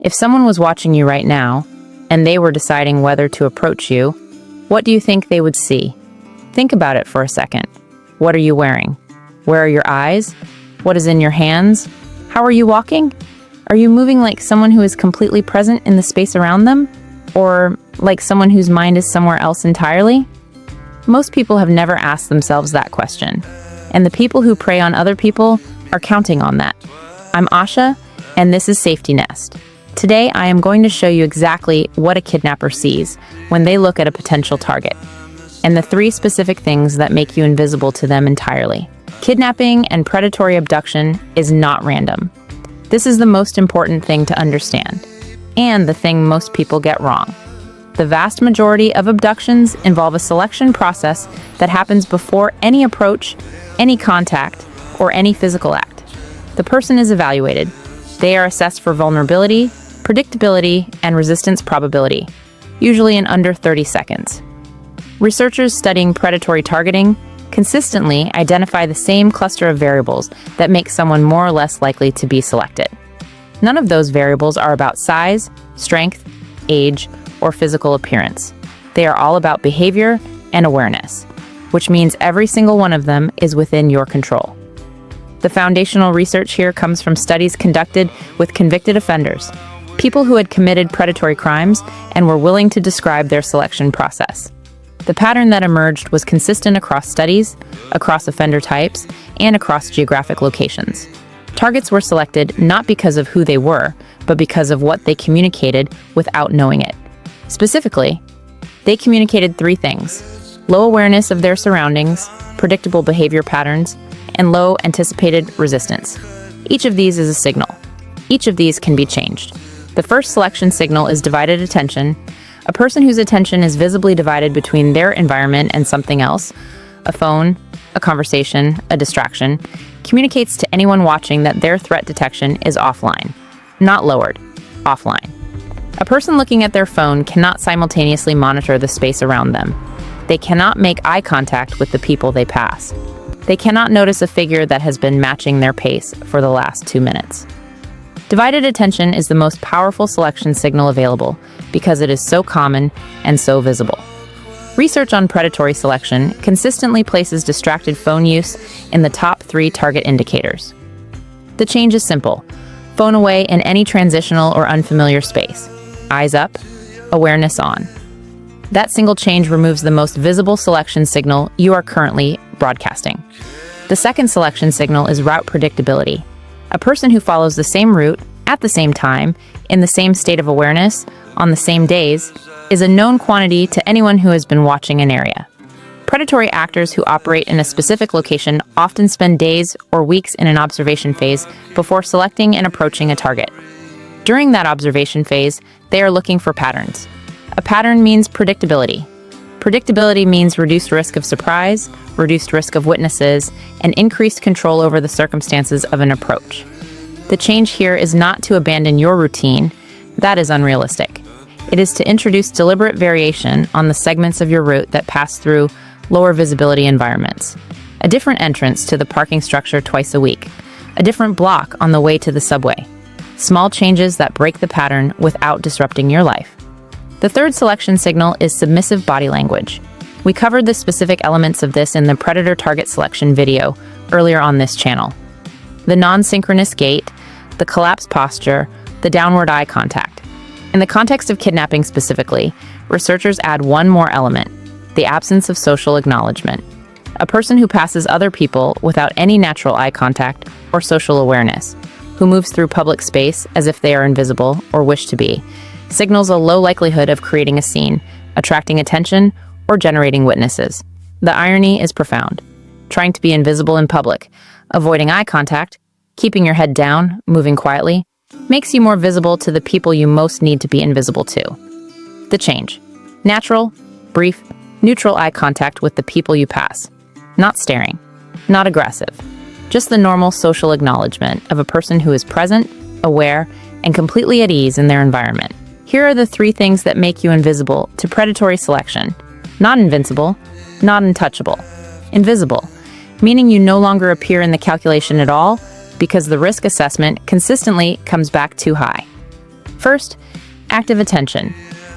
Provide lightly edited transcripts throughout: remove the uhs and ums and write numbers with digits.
If someone was watching you right now, and they were deciding whether to approach you, what do you think they would see? Think about it for a second. What are you wearing? Where are your eyes? What is in your hands? How are you walking? Are you moving like someone who is completely present in the space around them? Or like someone whose mind is somewhere else entirely? Most people have never asked themselves that question, and the people who prey on other people are counting on that. I'm Asha, and this is Safety Nest. Today, I am going to show you exactly what a kidnapper sees when they look at a potential target, and the 3 specific things that make you invisible to them entirely. Kidnapping and predatory abduction is not random. This is the most important thing to understand, and the thing most people get wrong. The vast majority of abductions involve a selection process that happens before any approach, any contact, or any physical act. The person is evaluated. They are assessed for vulnerability, predictability, and resistance probability, usually in under 30 seconds. Researchers studying predatory targeting consistently identify the same cluster of variables that make someone more or less likely to be selected. None of those variables are about size, strength, age, or physical appearance. They are all about behavior and awareness, which means every single one of them is within your control. The foundational research here comes from studies conducted with convicted offenders, people who had committed predatory crimes and were willing to describe their selection process. The pattern that emerged was consistent across studies, across offender types, and across geographic locations. Targets were selected not because of who they were, but because of what they communicated without knowing it. Specifically, they communicated 3 things: low awareness of their surroundings, predictable behavior patterns, and low anticipated resistance. Each of these is a signal. Each of these can be changed. The first selection signal is divided attention. A person whose attention is visibly divided between their environment and something else, a phone, a conversation, a distraction, communicates to anyone watching that their threat detection is offline, not lowered, offline. A person looking at their phone cannot simultaneously monitor the space around them. They cannot make eye contact with the people they pass. They cannot notice a figure that has been matching their pace for the last 2 minutes. Divided attention is the most powerful selection signal available because it is so common and so visible. Research on predatory selection consistently places distracted phone use in the top 3 target indicators. The change is simple. Phone away in any transitional or unfamiliar space. Eyes up, awareness on. That single change removes the most visible selection signal you are currently broadcasting. The second selection signal is route predictability. A person who follows the same route, at the same time, in the same state of awareness, on the same days, is a known quantity to anyone who has been watching an area. Predatory actors who operate in a specific location often spend days or weeks in an observation phase before selecting and approaching a target. During that observation phase, they are looking for patterns. A pattern means predictability. Predictability means reduced risk of surprise, reduced risk of witnesses, and increased control over the circumstances of an approach. The change here is not to abandon your routine. That is unrealistic. It is to introduce deliberate variation on the segments of your route that pass through lower visibility environments. A different entrance to the parking structure twice a week. A different block on the way to the subway. Small changes that break the pattern without disrupting your life. The third selection signal is submissive body language. We covered the specific elements of this in the predator target selection video earlier on this channel. The non-synchronous gait, the collapsed posture, the downward eye contact. In the context of kidnapping specifically, researchers add one more element: the absence of social acknowledgement. A person who passes other people without any natural eye contact or social awareness, who moves through public space as if they are invisible or wish to be, signals a low likelihood of creating a scene, attracting attention, or generating witnesses. The irony is profound. Trying to be invisible in public, avoiding eye contact, keeping your head down, moving quietly, makes you more visible to the people you most need to be invisible to. The change: natural, brief, neutral eye contact with the people you pass. Not staring, not aggressive. Just the normal social acknowledgement of a person who is present, aware, and completely at ease in their environment. Here are the 3 things that make you invisible to predatory selection. Not invincible, not untouchable. Invisible, meaning you no longer appear in the calculation at all because the risk assessment consistently comes back too high. First, active attention.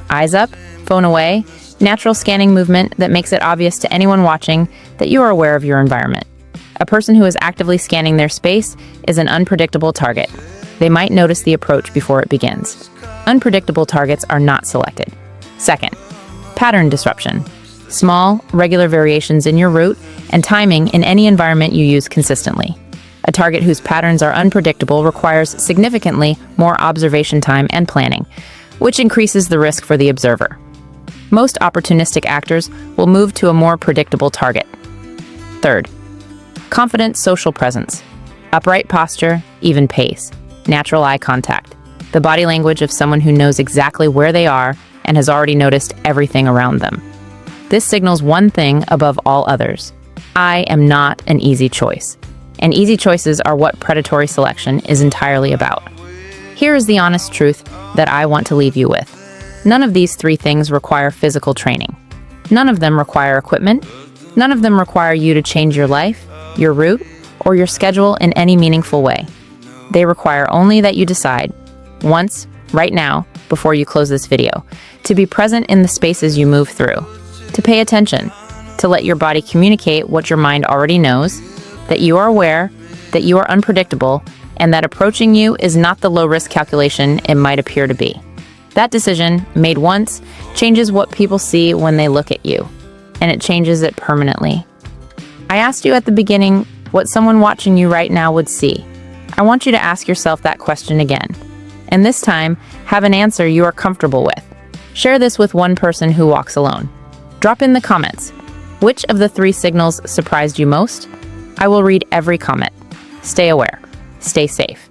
Eyes up, phone away, natural scanning movement that makes it obvious to anyone watching that you are aware of your environment. A person who is actively scanning their space is an unpredictable target. They might notice the approach before it begins. Unpredictable targets are not selected. Second, pattern disruption. Small, regular variations in your route and timing in any environment you use consistently. A target whose patterns are unpredictable requires significantly more observation time and planning, which increases the risk for the observer. Most opportunistic actors will move to a more predictable target. Third, confident social presence. Upright posture, even pace, natural eye contact. The body language of someone who knows exactly where they are and has already noticed everything around them. This signals one thing above all others. I am not an easy choice. And easy choices are what predatory selection is entirely about. Here is the honest truth that I want to leave you with. None of these three things require physical training. None of them require equipment. None of them require you to change your life, your route, or your schedule in any meaningful way. They require only that you decide, once, right now, before you close this video, to be present in the spaces you move through, to pay attention, to let your body communicate what your mind already knows, that you are aware, that you are unpredictable, and that approaching you is not the low-risk calculation it might appear to be. That decision, made once, changes what people see when they look at you, and it changes it permanently. I asked you at the beginning what someone watching you right now would see. I want you to ask yourself that question again, and this time, have an answer you are comfortable with. Share this with one person who walks alone. Drop in the comments. Which of the three signals surprised you most? I will read every comment. Stay aware. Stay safe.